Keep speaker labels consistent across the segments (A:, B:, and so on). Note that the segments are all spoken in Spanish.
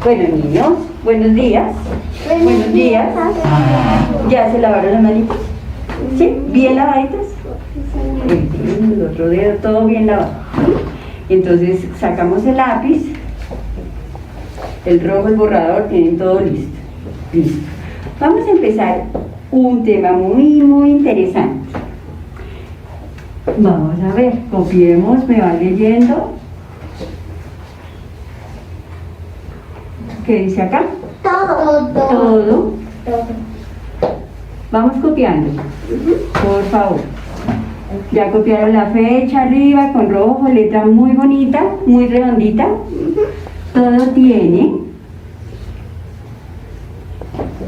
A: Bueno, niños, buenos días. Buenos días. ¿Ya se lavaron las manitas? ¿Sí? ¿Bien lavaditas? El otro dedo todo bien lavado. Entonces sacamos el lápiz, el rojo, el borrador, tienen todo listo. Listo. Vamos a empezar un tema muy interesante. Vamos a ver, copiemos, me van leyendo. ¿Qué dice acá? Todo. Vamos copiando, por favor. Ya copiaron la fecha arriba con rojo, letra muy bonita, muy redondita. Todo tiene.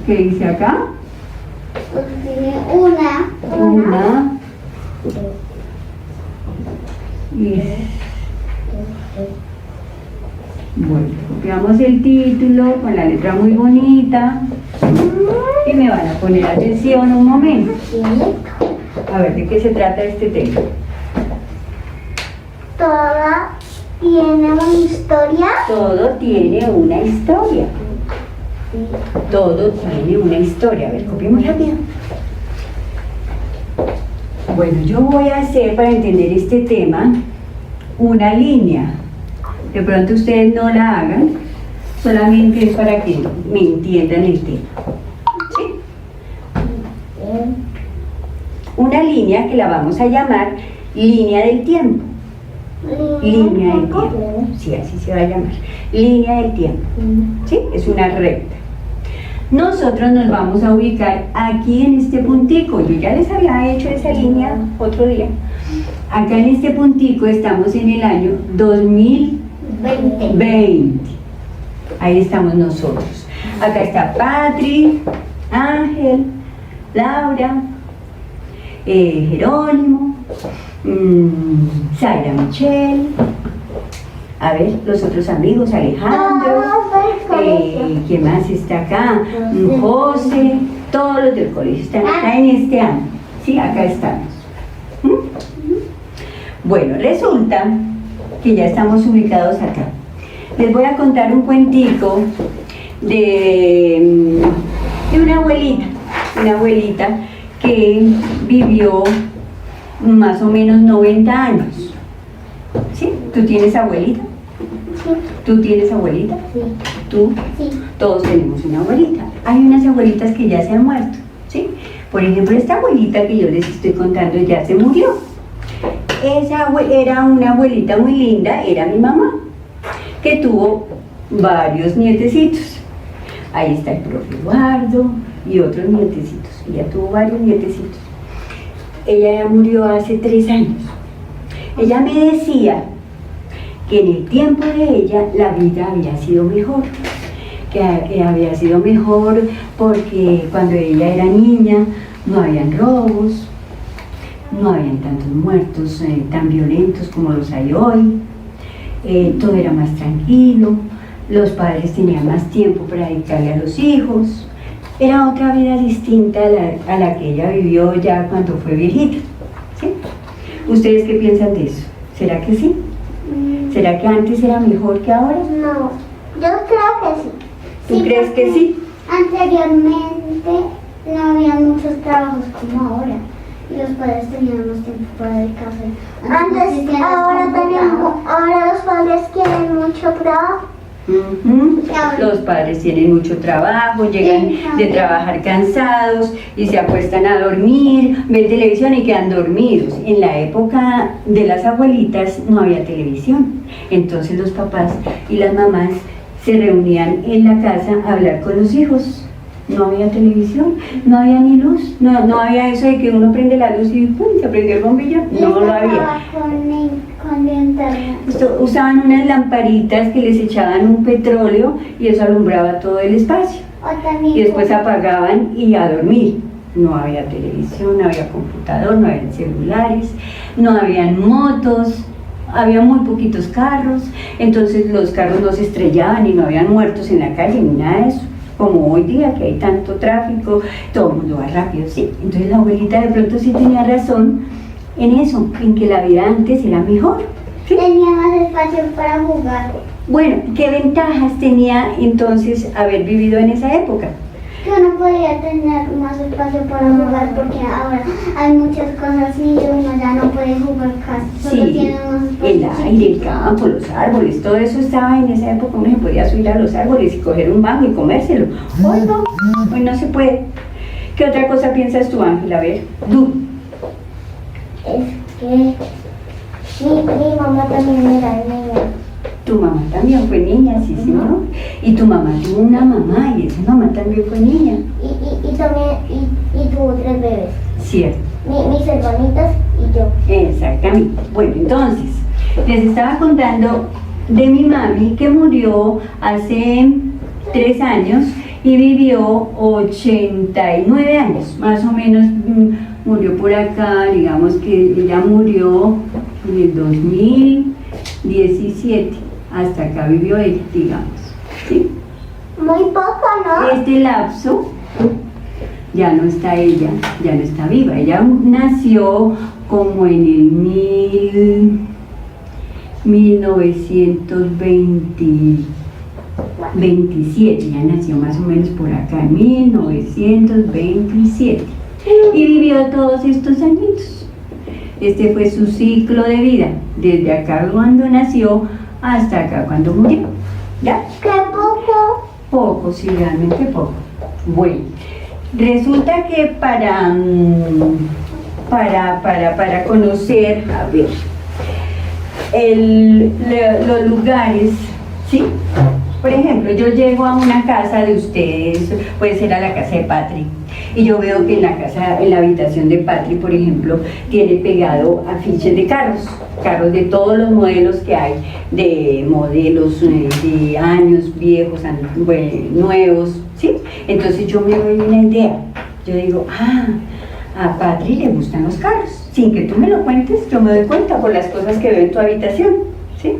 A: ¿Qué dice acá?
B: Tiene una.
A: Y bueno, copiamos el título con la letra muy bonita y me van a poner atención un momento. A ver, ¿de qué se trata este tema?
B: Toda tiene una historia.
A: Todo tiene una historia. Todo tiene una historia. A ver, copiemos rápido. Bueno, yo voy a hacer, para entender este tema, una línea. De pronto ustedes no la hagan, solamente es para que me entiendan el tema. ¿Sí? Una línea que la vamos a llamar línea del tiempo. Línea del tiempo. Sí, así se va a llamar. Línea del tiempo. ¿Sí? Es una recta. Nosotros nos vamos a ubicar aquí en este puntico. Yo ya les había hecho esa línea otro día. Acá en este puntico estamos en el año 2020. Ahí estamos nosotros. Acá está Patri, Ángel, Laura, Jerónimo, Zaira Michelle. A ver, los otros amigos, Alejandro, ¿quién más está acá? José, todos los del colegio están acá en este año. Sí, acá estamos. Bueno, resulta que ya estamos ubicados acá. Les voy a contar un cuentico de una abuelita que vivió más o menos 90 años. ¿Sí? ¿Tú tienes abuelita?
B: Sí.
A: ¿Tú tienes abuelita?
B: Sí.
A: ¿Tú?
B: Sí.
A: Todos tenemos una abuelita. Hay unas abuelitas que ya se han muerto, ¿sí? Por ejemplo, esta abuelita que yo les estoy contando ya se murió. Esa era una abuelita muy linda, era mi mamá, que tuvo varios nietecitos. Ahí está el profe Eduardo y otros nietecitos. Ella tuvo varios nietecitos. Ella ya murió hace 3 años. Ella me decía que en el tiempo de ella la vida había sido mejor, que había sido mejor porque cuando ella era niña no habían robos, no habían tantos muertos tan violentos como los hay hoy, todo era más tranquilo, los padres tenían más tiempo para dedicarle a los hijos, era otra vida distinta a la que ella vivió ya cuando fue viejita. ¿Sí? ¿Ustedes qué piensan de eso? ¿Será que sí? ¿Será que antes era mejor que ahora?
B: No, yo creo que sí.
A: ¿Tú crees que sí?
B: Anteriormente no había muchos trabajos como ahora. Y los padres tenían más tiempo para dedicarse. Ahora los padres quieren mucho trabajo.
A: Los padres tienen mucho trabajo, llegan de trabajar cansados y se acuestan a dormir, ven televisión y quedan dormidos. En la época de las abuelitas no había televisión, entonces los papás y las mamás se reunían en la casa a hablar con los hijos. No había televisión, no había ni luz, no había eso de que uno prende la luz y ¡pum! Se prendió el bombillo, no lo había.
B: Con linterna.
A: Usaban unas lamparitas que les echaban un petróleo y eso alumbraba todo el espacio. Y después apagaban y a dormir. No había televisión, no había computador, no había celulares, no habían motos, había muy poquitos carros, entonces los carros no se estrellaban y no habían muertos en la calle ni nada de eso. Como hoy día que hay tanto tráfico, todo el mundo va rápido, sí. Entonces la abuelita de pronto sí tenía razón en eso, en que la vida antes era mejor. ¿Sí?
B: Tenía más espacio para jugar.
A: Bueno, ¿qué ventajas tenía entonces haber vivido en esa época?
B: Yo no podía tener más espacio para jugar porque ahora hay muchas cosas y uno ya no puede jugar casi. Solo
A: Sí,
B: tiene unos
A: el
B: espacios
A: aire, el
B: chiquitos.
A: campo, los árboles, todo eso estaba en esa época. Uno se podía subir a los árboles y coger un mango y comérselo. Hoy no, hoy no se puede. ¿Qué otra cosa piensas tú, Ángel? A ver, tú.
B: Es que mi mamá también era niña.
A: Tu mamá también fue niña, sí, señor. Y tu mamá tuvo una mamá y esa mamá también fue niña.
B: Y también tuvo 3 bebés.
A: Cierto,
B: Mis hermanitas y yo.
A: exactamente. Bueno, entonces, les estaba contando de mi mami que murió hace 3 años y vivió 89 años, más o menos. Murió por acá, digamos que ella murió en el 2017, hasta acá vivió ella, digamos, ¿sí?
B: Muy poco, ¿no?
A: Este lapso ya no está ella, ya no está viva. Ella nació como en el 1927, ya nació más o menos por acá, en 1927. Y vivió todos estos añitos. Este fue su ciclo de vida, desde acá cuando nació hasta acá cuando murió. ¿Ya?
B: ¡Qué poco!
A: Poco, sí, realmente poco. Bueno, resulta que para conocer, a ver, los lugares, ¿sí? Por ejemplo, yo llego a una casa de ustedes, puede ser a la casa de Patri, y yo veo que en la habitación de Patri, por ejemplo, tiene pegado afiches de carros de todos los modelos que hay, de modelos de años viejos, nuevos, ¿sí? Entonces yo me doy una idea, yo digo, a Patri le gustan los carros, sin que tú me lo cuentes, yo me doy cuenta por las cosas que veo en tu habitación, ¿sí?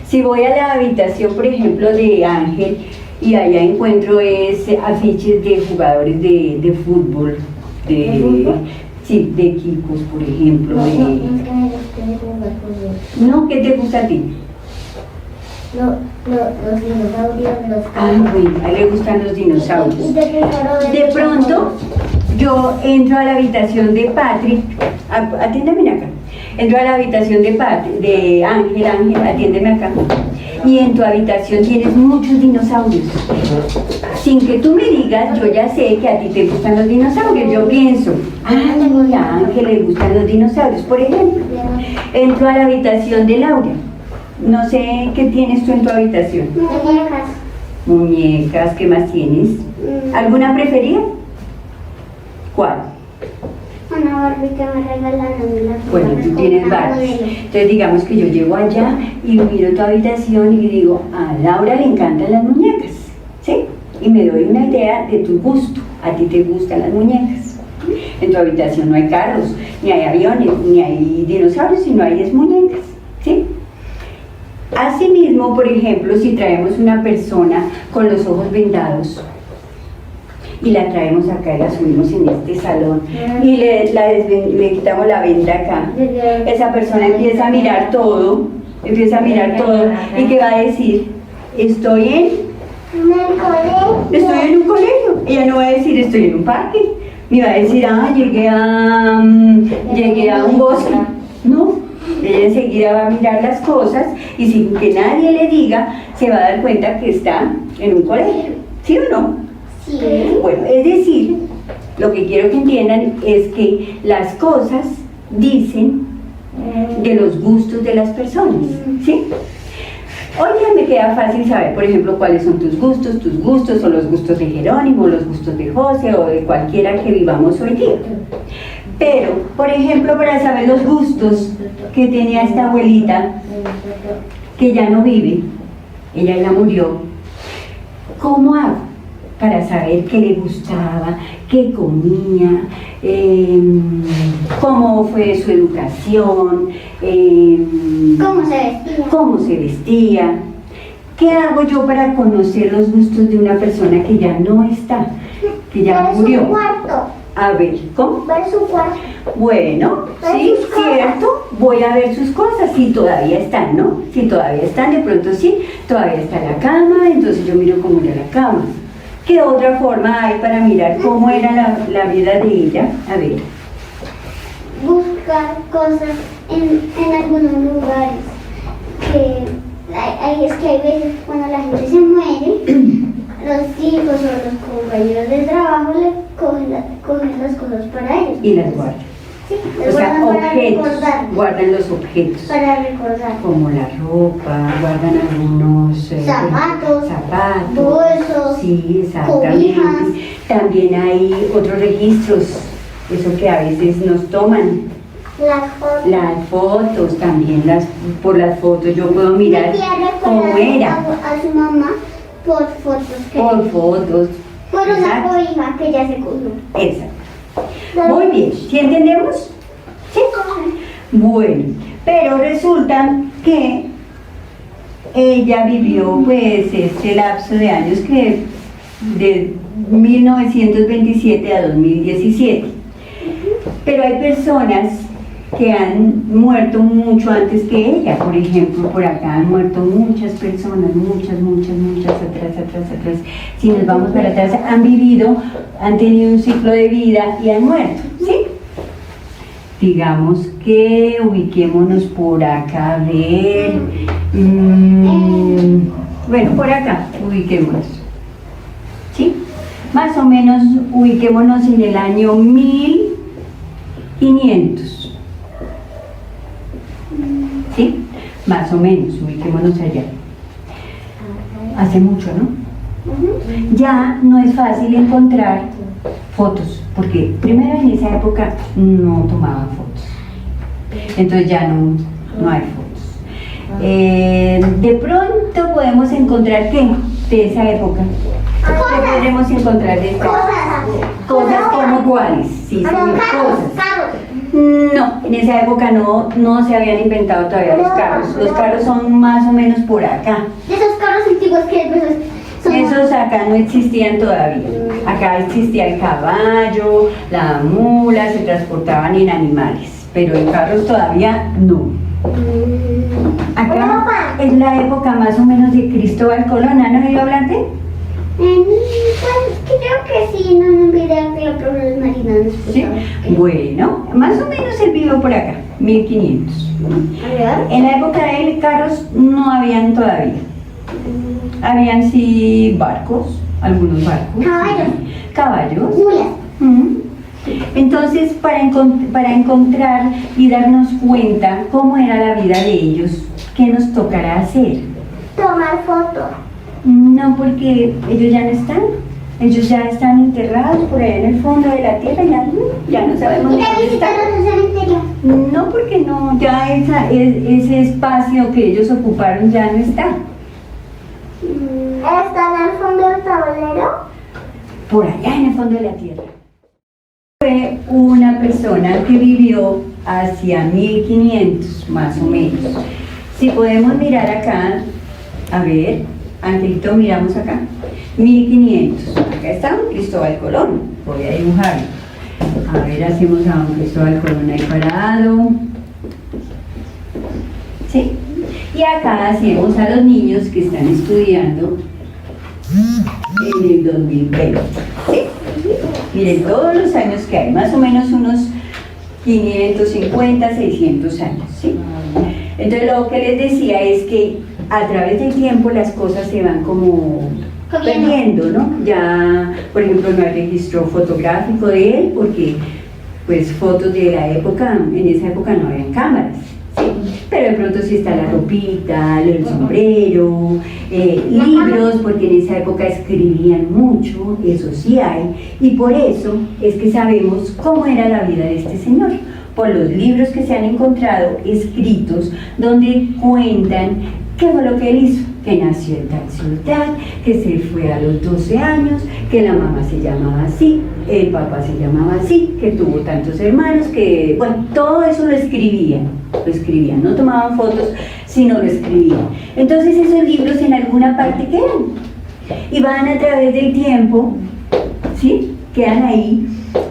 A: Si voy a la habitación, por ejemplo, de Ángel, y allá encuentro afiches de jugadores de fútbol, sí, de equipos, por ejemplo.
B: No, es que me guste jugar fútbol.
A: No, ¿qué te gusta a ti?
B: Los dinosaurios, los
A: Bueno, a él le gustan los dinosaurios.
B: Y
A: De pronto, yo entro a la habitación de Patrick, atiéndeme acá. Entro a la habitación de Ángel, atiéndeme acá. Y en tu habitación tienes muchos dinosaurios. Sin que tú me digas, yo ya sé que a ti te gustan los dinosaurios. Yo pienso, a Ángel le gustan los dinosaurios. Por ejemplo, entro a la habitación de Laura. No sé qué tienes tú en tu habitación.
B: Muñecas.
A: Muñecas, ¿qué más tienes? ¿Alguna preferida? ¿Cuál?
B: Una Barbie que me regalaron.
A: Bueno, tú tienes varias. Entonces digamos que yo llego allá y miro tu habitación y digo, a Laura le encantan las muñecas, ¿sí? Y me doy una idea de tu gusto. A ti te gustan las muñecas. En tu habitación no hay carros, ni hay aviones, ni hay dinosaurios, sino hay muñecas, ¿sí? Asimismo, por ejemplo, si traemos una persona con los ojos vendados y la traemos acá y la subimos en este salón y le quitamos la venda acá, esa persona empieza a mirar todo y ¿qué va a decir? Estoy en un colegio. Ella no va a decir estoy en un parque, ni va a decir llegué a un bosque. No, ella enseguida va a mirar las cosas y sin que nadie le diga se va a dar cuenta que está en un colegio, ¿sí o no?
B: Sí.
A: Bueno, es decir, lo que quiero que entiendan es que las cosas dicen de los gustos de las personas, ¿sí? Hoy ya me queda fácil saber, por ejemplo, cuáles son tus gustos o los gustos de Jerónimo, los gustos de José o de cualquiera que vivamos hoy día. Pero, por ejemplo, para saber los gustos que tenía esta abuelita, que ya no vive, ella ya murió, ¿cómo hago para saber qué le gustaba, qué comía, cómo fue su educación, cómo se vestía? ¿Qué hago yo para conocer los gustos de una persona que ya no está, que ya murió? A ver, ¿cómo?
B: Ver su cuarto.
A: Bueno,
B: Ver
A: sí,
B: sus cosas.
A: cierto, voy a ver sus cosas, si todavía están, ¿no? Si todavía están, de pronto sí, todavía está la cama, entonces yo miro cómo era la cama. ¿Qué otra forma hay para mirar cómo era la vida de ella? A ver,
B: Buscar cosas en algunos lugares. Es que hay veces cuando la gente se muere, los hijos o los compañeros de trabajo le cogen las cosas para ellos.
A: y las guardan.
B: Sí,
A: O
B: las
A: sea,
B: guardan para
A: objetos,
B: recordar.
A: guardan los objetos.
B: Para recordar.
A: Como la ropa, guardan algunos
B: Zapatos, bolsos,
A: sí, exactamente.
B: cobijas.
A: También hay otros registros, eso que a veces nos toman.
B: Las fotos.
A: Las fotos también, por las fotos yo puedo mirar
B: Mi tía
A: cómo
B: recuerda
A: era,
B: a su mamá por fotos
A: por fotos.
B: por una
A: Exacto.
B: cobija que ya se cogió.
A: Exacto. Muy bien, ¿sí entendemos? Sí. Bueno, pero resulta que ella vivió pues este lapso de años que de 1927 a 2017. Pero hay personas que han muerto mucho antes que ella. Por ejemplo, por acá han muerto muchas personas, muchas, atrás. Si nos vamos para atrás, han vivido, han tenido un ciclo de vida y han muerto, ¿sí? Digamos que ubiquémonos por acá, a ver. Bueno, por acá, ubiquémonos. ¿Sí? Más o menos ubiquémonos en el año 1500. ¿Sí? Más o menos, ubiquémonos allá. Hace mucho, ¿no? Ya no es fácil encontrar fotos, porque primero en esa época no tomaban fotos. Entonces ya no hay fotos. De pronto podemos encontrar ¿qué? De esa época. ¿Qué podremos encontrar de esta época? Cosas como cuáles, sí, señor, cosas. No, en esa época no se habían inventado todavía los carros. Los carros son más o menos por acá.
B: De esos carros antiguos que pues, son
A: Esos acá no existían todavía. Acá existía el caballo, la mula, se transportaban en animales, pero en carros todavía no. Acá es la época más o menos de Cristóbal Colón. ¿Han oído hablar de él?
B: Pues creo que sí, no me olvidé que lo probé los marinos.
A: Sí. Bueno, más o menos él vivió por acá, 1500. En la época de él, carros no habían todavía. Habían sí barcos, algunos barcos. Caballos.
B: Mulas.
A: Entonces, para encontrar y darnos cuenta cómo era la vida de ellos, ¿qué nos tocará hacer?
B: Tomar fotos.
A: No, porque ellos ya no están. Ellos ya están enterrados por allá en el fondo de la tierra, ya no sabemos
B: ¿Y
A: ni
B: la
A: dónde están.
B: visitaron al cementerio?
A: No, porque no, ya ese espacio que ellos ocuparon ya no está.
B: ¿Está en el fondo del tablero?
A: Por allá en el fondo de la tierra. Fue una persona que vivió hacia 1500, más o menos. Si podemos mirar acá, a ver, Angelito, miramos acá, 1500. Acá está un Cristóbal Colón, voy a dibujarlo. A ver, hacemos a un Cristóbal Colón ahí parado. ¿Sí? Y acá hacemos a los niños que están estudiando en el 2020. ¿Sí? Miren todos los años que hay, más o menos unos 550, 600 años. ¿Sí? Entonces lo que les decía es que a través del tiempo las cosas se van como perdiendo, ¿no? Ya, por ejemplo, no hay registro fotográfico de él porque pues fotos de la época, en esa época no habían cámaras, ¿sí? Pero de pronto sí está la ropita, el sombrero, libros, porque en esa época escribían mucho, eso sí hay, y por eso es que sabemos cómo era la vida de este señor, por los libros que se han encontrado escritos donde cuentan qué fue lo que él hizo, que nació en tal ciudad, que se fue a los 12 años, que la mamá se llamaba así, el papá se llamaba así, que tuvo tantos hermanos, que, bueno, todo eso lo escribían, no tomaban fotos, sino lo escribían. Entonces esos libros en alguna parte quedan y van a través del tiempo, ¿sí? quedan ahí,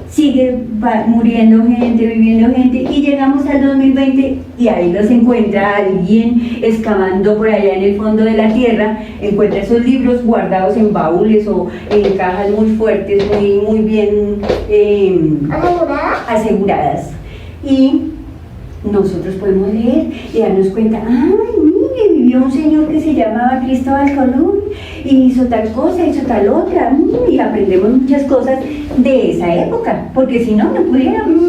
A: sigue muriendo gente, viviendo gente, y llegamos al 2020 y ahí los encuentra alguien excavando por allá en el fondo de la tierra, encuentra esos libros guardados en baúles o en cajas muy fuertes, muy bien aseguradas. Y nosotros podemos leer y darnos cuenta, ay, mire, vivió un señor que se llamaba Cristóbal Colón y hizo tal cosa, hizo tal otra, y aprendemos muchas cosas de esa época, porque si no, no pudiéramos.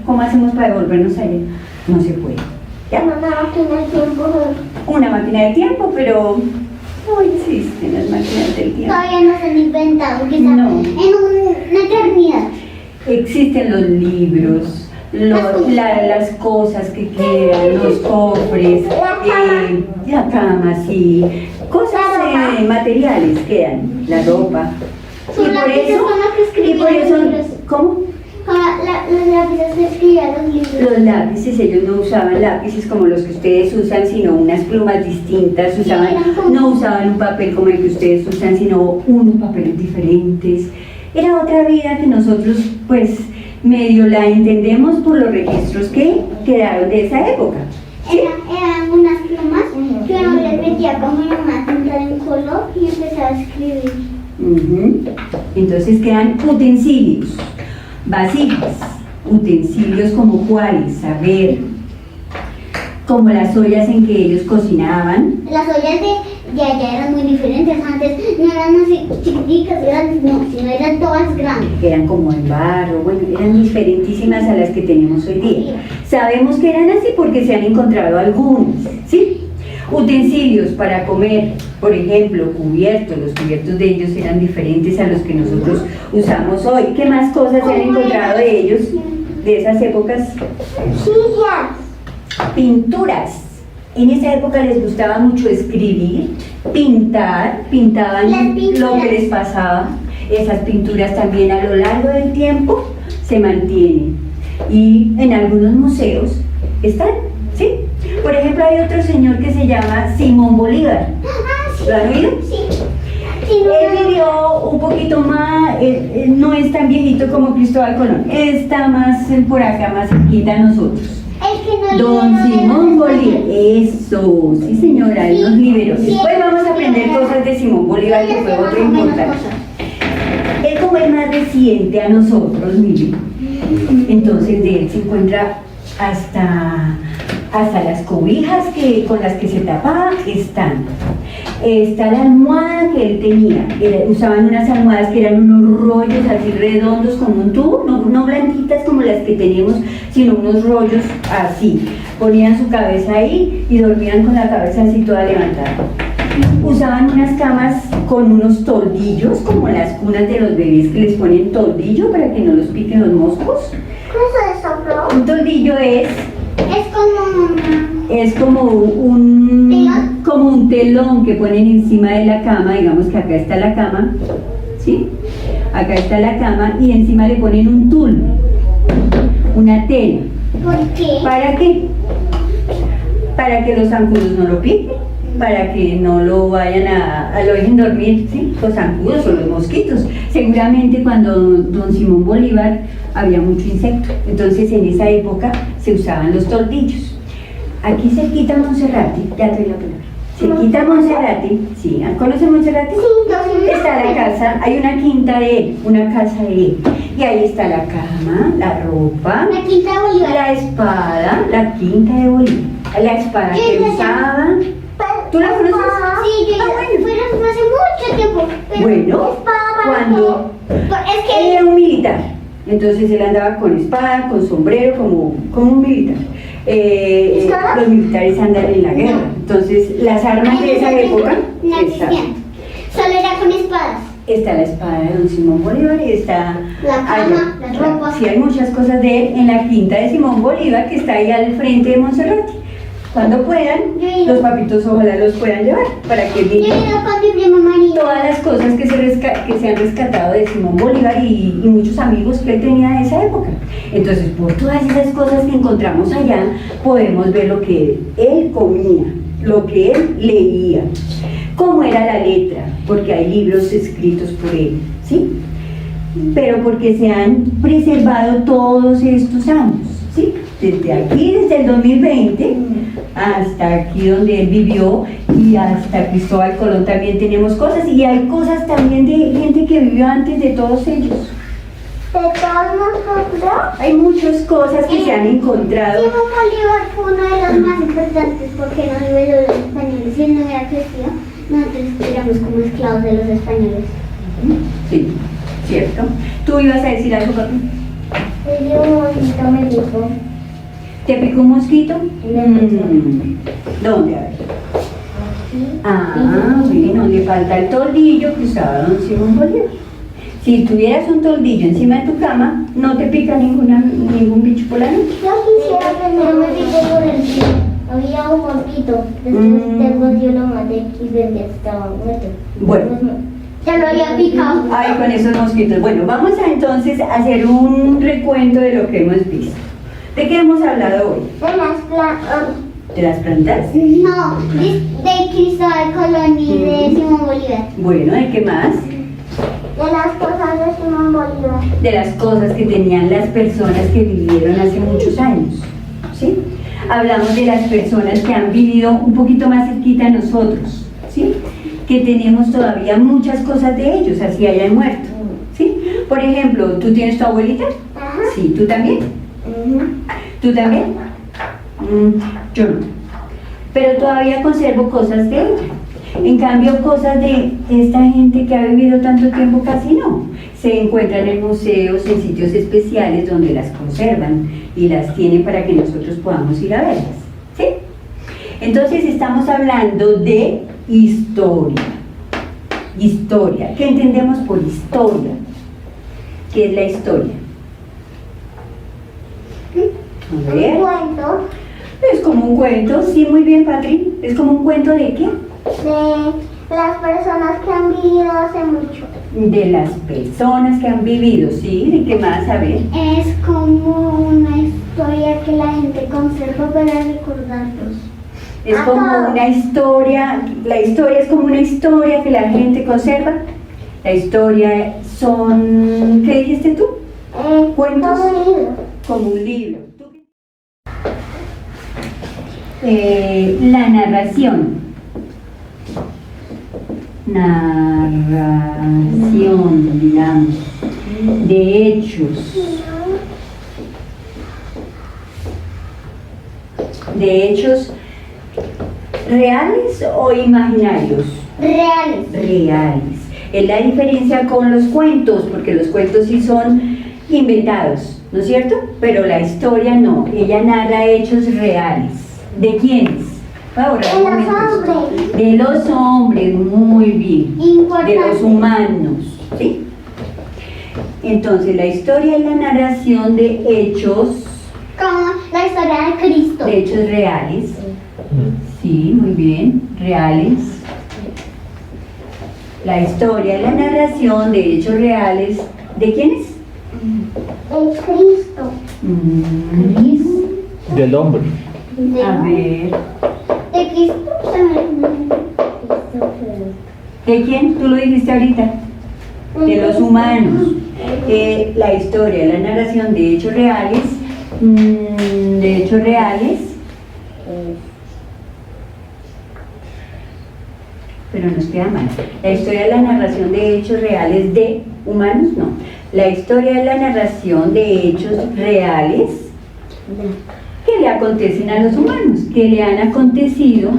A: ¿Cómo hacemos para devolvernos allá? No se puede. ¿Ya?
B: Una máquina del tiempo.
A: Una máquina del tiempo, pero no existen las máquinas del tiempo.
B: Todavía no se han inventado, quizás
A: No.
B: en una eternidad.
A: Existen los libros, las cosas que quedan, los cofres, la cama, sí, cosas materiales quedan, la ropa.
B: Son lápices con los que escribían los libros.
A: ¿Cómo?
B: Los lápices que escribían los libros.
A: Los lápices, ellos no usaban lápices como los que ustedes usan, sino unas plumas distintas, no usaban un papel como el que ustedes usan, sino unos papeles diferentes. Era otra vida que nosotros, pues, medio la entendemos por los registros que quedaron de esa época.
B: Eran unas plumas que uno les metía como una tinta en color y empezaba a escribir.
A: Entonces quedan utensilios, vasijas, utensilios como cuáles, saber, como las ollas en que ellos cocinaban.
B: Las ollas de allá eran muy diferentes. Antes no eran así chiquiticas, sino eran todas grandes.
A: Eran como en barro, bueno, eran diferentísimas a las que tenemos hoy día. Sabemos que eran así porque se han encontrado algunas, ¿sí? Utensilios para comer, por ejemplo, cubiertos. Los cubiertos de ellos eran diferentes a los que nosotros usamos hoy. ¿Qué más cosas se han encontrado de ellos, de esas épocas?
B: Sillas.
A: Pinturas. En esa época les gustaba mucho escribir, pintaban lo que les pasaba. Esas pinturas también a lo largo del tiempo se mantienen y en algunos museos están, ¿sí? Por ejemplo, hay otro señor que se llama Simón Bolívar. ¿Lo han oído?
B: Sí.
A: Él vivió un poquito más, no es tan viejito como Cristóbal Colón, está más por acá, más cerquita a nosotros. Don Simón Bolívar, eso, sí señora, él nos liberó. Después vamos a aprender cosas de Simón Bolívar, que fue otro importante. Él como es más reciente a nosotros, miren, entonces de él se encuentra hasta las cobijas con las que se tapaba están. Está la almohada que él tenía, usaban unas almohadas que eran unos rollos así redondos como un tubo, no blanquitas como las que tenemos, sino unos rollos así. Ponían su cabeza ahí y dormían con la cabeza así toda levantada. Usaban unas camas con unos toldillos, como las cunas de los bebés que les ponen toldillo para que no los piquen los moscos.
B: ¿Qué es eso, bro?
A: Un toldillo es
B: como
A: un telón que ponen encima de la cama. Digamos que acá está la cama, ¿sí? Acá está la cama y encima le ponen un tul, una tela.
B: ¿Por qué?
A: ¿Para qué? Para que los zancudos no lo piquen, para que no lo vayan lo dejen dormir, ¿sí? Los zancudos o los mosquitos. Seguramente cuando don Simón Bolívar había mucho insecto, entonces en esa época se usaban los toldillos. Aquí cerquita Monserrate, ya te la palabra. Cerquita Monserrate, ¿sí? ¿Conocen Monserrate?
B: Sí.
A: Está la casa, hay una quinta de él, una casa de él. Y ahí está la cama, la ropa,
B: La quinta de Bolívar.
A: la espada, la quinta de Bolívar, la espada que usaban. ¿Tú la conoces?
B: Sí, yo fueron hace mucho tiempo. Pero
A: Bueno, cuando
B: es
A: él
B: que
A: era un militar, entonces él andaba con espada, con sombrero, como un militar. Los militares andan en la guerra, entonces las armas de esa época
B: no existían. Solo era con espadas.
A: está la espada de don Simón Bolívar y está
B: La cama, la ropa.
A: Sí, hay muchas cosas de él en la quinta de Simón Bolívar que está ahí al frente de Monserrate. Cuando puedan, los papitos ojalá los puedan llevar para que
B: Yo he
A: vean
B: ido con mi prima María.
A: todas las cosas que se han rescatado de Simón Bolívar y muchos amigos que él tenía de esa época. Entonces, por todas esas cosas que encontramos allá, podemos ver lo que él comía, lo que él leía, cómo era la letra, porque hay libros escritos por él, ¿sí? pero porque se han preservado todos estos años, ¿sí? Desde aquí, desde el 2020, hasta aquí donde él vivió y hasta Cristóbal Colón también tenemos cosas, y hay cosas también de gente que vivió antes de todos ellos.
B: De todos nosotros,
A: Hay muchas cosas que se han encontrado.
B: Simón Bolívar fue uno de los más importantes porque no liberó a los españoles. Si él no hubiera crecido, nosotros estuviéramos como esclavos de los españoles.
A: Sí, cierto. ¿Tú ibas a decir algo, papi?
B: Yo ahorita me dijo.
A: ¿Te picó un mosquito?
B: En el
A: ¿Dónde? A ver. Ah, bueno, le falta el toldillo que usaba don Simón Bolívar. Si tuvieras un toldillo encima de tu cama, no te pica ningún bicho por la noche.
B: Yo quisiera tener me picó por el pie. Había un mosquito. Después yo lo maté y ver que estaba muerto.
A: Bueno.
B: Ya lo había picado.
A: Ay, con esos mosquitos. Bueno, vamos a entonces hacer un recuento de lo que hemos visto. ¿De qué hemos hablado hoy?
B: De las plantas.
A: ¿De las plantas?
B: No, de Cristóbal Colón y de Simón Bolívar.
A: Bueno, ¿de qué más?
B: De las cosas de Simón Bolívar.
A: De las cosas que tenían las personas que vivieron hace muchos años, ¿sí? Hablamos de las personas que han vivido un poquito más cerquita a nosotros, ¿sí? Que tenemos todavía muchas cosas de ellos, así hayan muerto, ¿sí? Por ejemplo, ¿tú tienes tu abuelita?
B: Ajá.
A: Sí, ¿tú también? ¿Tú también? Yo no. Pero todavía conservo cosas de ella. En cambio, cosas de esta gente que ha vivido tanto tiempo casi no. Se encuentran en museos, en sitios especiales donde las conservan y las tienen para que nosotros podamos ir a verlas, ¿sí? Entonces estamos hablando de historia. Historia. ¿Qué entendemos por historia? ¿Qué es la historia? A ver.
B: Un cuento
A: Es como un cuento, sí, muy bien, Patri. ¿Es como un cuento de qué?
B: de las personas que han vivido hace mucho.
A: De las personas que han vivido, ¿sí? ¿De qué más? A ver.
B: Es como una historia que la gente conserva para recordarlos.
A: Es como una historia, la historia es como una historia que la gente conserva. La historia son, ¿qué dijiste tú? ¿Cuentos?
B: Como un libro.
A: Como un libro. La narración. Narración, digamos, de hechos. De hechos reales o imaginarios.
B: Reales.
A: Reales. Es la diferencia con los cuentos, porque los cuentos sí son inventados, ¿no es cierto? Pero la historia no, ella narra hechos reales. ¿De quiénes? Ahora,
B: De los hombres.
A: de los hombres, muy bien.
B: Importante.
A: De los humanos, ¿sí? Entonces, la historia es la narración de hechos,
B: Como la historia de Cristo.
A: de hechos reales. Sí, muy bien, reales. La historia es la narración de hechos reales. ¿De quiénes?
B: De Cristo.
C: Del hombre.
A: A ver.
B: De Cristo también.
A: ¿De quién? Tú lo dijiste ahorita. De los humanos. La historia, la narración de hechos reales. De hechos reales. Pero nos queda mal. La historia es la narración de hechos reales de humanos, no. La historia es la narración de hechos reales que le acontecen a los humanos, que le han acontecido,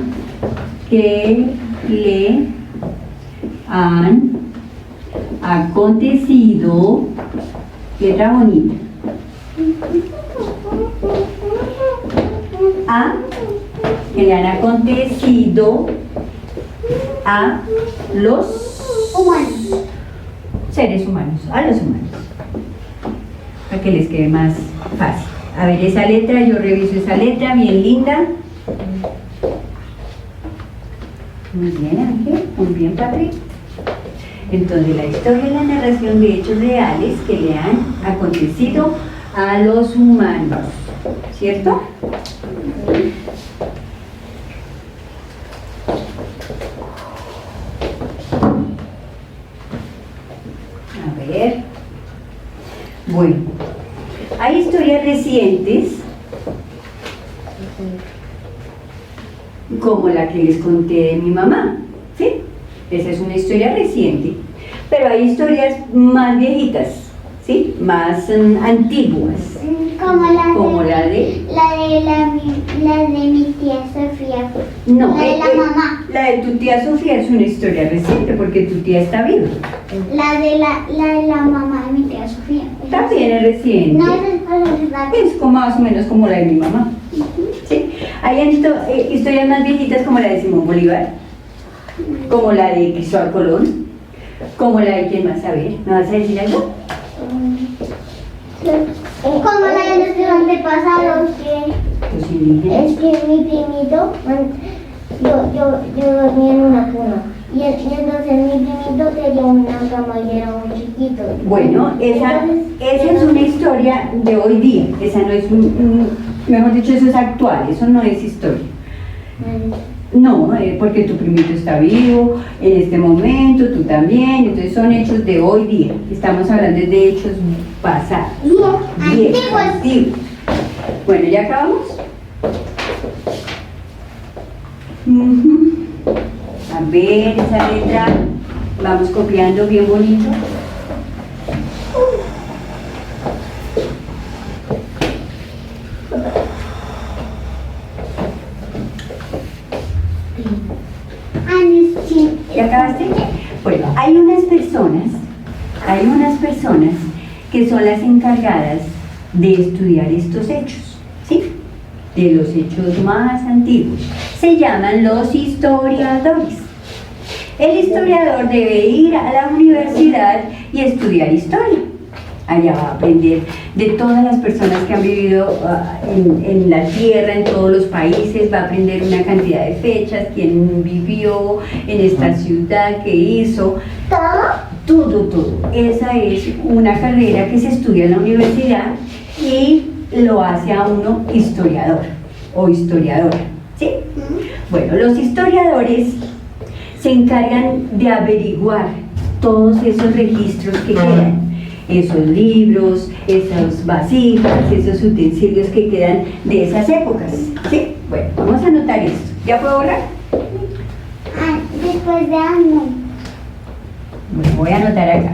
A: que le han acontecido, letra bonita, que le han acontecido a los
B: Humanos.
A: seres humanos, a los humanos, para que les quede más fácil. A ver, esa letra, yo reviso esa letra, bien linda. Muy bien, Ángel, muy bien, Patrick. Entonces, la historia es la narración de hechos reales que le han acontecido a los humanos, ¿cierto? A ver, Bueno, hay historias recientes, como la que les conté de mi mamá, ¿sí? Esa es una historia reciente, pero hay historias más viejitas, ¿sí? Más antiguas,
B: Como
A: como la de...
B: la de mi tía Sofía.
A: No,
B: La de la mamá.
A: la de tu tía Sofía es una historia reciente porque tu tía está viva.
B: La de la mamá de mi tía Sofía.
A: También es reciente.
B: No, es la
A: Es como más o menos como la de mi mamá. ¿Sí? Hay historias más viejitas como la de Simón Bolívar, como la de Cristóbal Colón, como la de quién más saber. ¿Me vas a decir algo?
B: como la de nuestros antepasados, que
A: Los indígenas.
B: es que mi primito, yo dormí en una cuna. Y entonces mi primito tenía una cama y era muy chiquito.
A: Bueno, esa es una historia de hoy día. Esa no es mejor dicho, eso es actual, eso no es historia. No, porque tu primito está vivo en este momento, tú también, entonces son hechos de hoy día. Estamos hablando de hechos pasados. Viejos, antiguos. Bueno, ¿ya acabamos? A ver, esa letra, vamos copiando bien bonito. ¿Ya acabaste? Bueno, hay unas personas que son las encargadas de estudiar estos hechos, ¿sí? De los hechos más antiguos. Se llaman los historiadores. El historiador debe ir a la universidad y estudiar historia. Allá va a aprender de todas las personas que han vivido en la tierra, en todos los países, va a aprender una cantidad de fechas, quién vivió en esta ciudad, qué hizo. Todo. Esa es una carrera que se estudia en la universidad y lo hace a uno historiador o historiadora, ¿sí? Bueno, los historiadores se encargan de averiguar todos esos registros que quedan, esos libros, esas vasijas, esos utensilios que quedan de esas épocas, ¿sí? Bueno, vamos a anotar esto. ¿Ya puedo borrar?
B: Después de año.
A: Bueno, voy a anotar acá.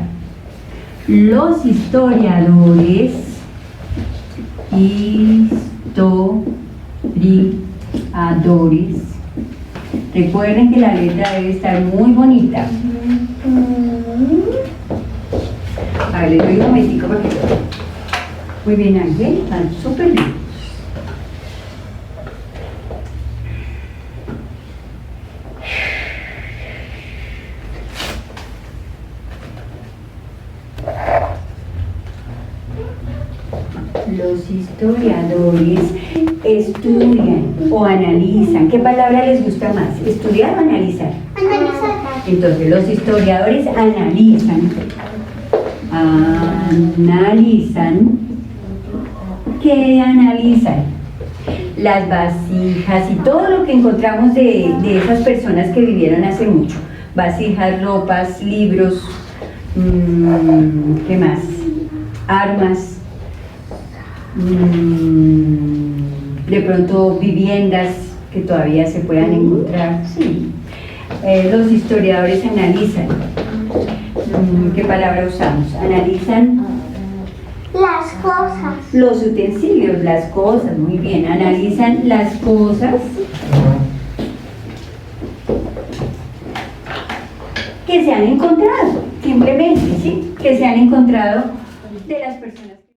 A: Los historiadores, recuerden que la letra debe estar muy bonita. A ver, le doy un momentico porque... Muy bien, Ángel, están súper bien. Los historiadores estudian o analizan. ¿Qué palabra les gusta más? ¿Estudiar o analizar?
B: Analizar.
A: Entonces, los historiadores analizan. ¿Qué analizan? Las vasijas y todo lo que encontramos de esas personas que vivieron hace mucho. Vasijas, ropas, libros, ¿qué más? Armas. De pronto viviendas que todavía se puedan encontrar, sí. Los historiadores analizan. ¿Qué palabra usamos? Analizan
B: Las cosas.
A: los utensilios, las cosas, muy bien. Analizan las cosas que se han encontrado, simplemente, ¿sí? Que se han encontrado de las personas.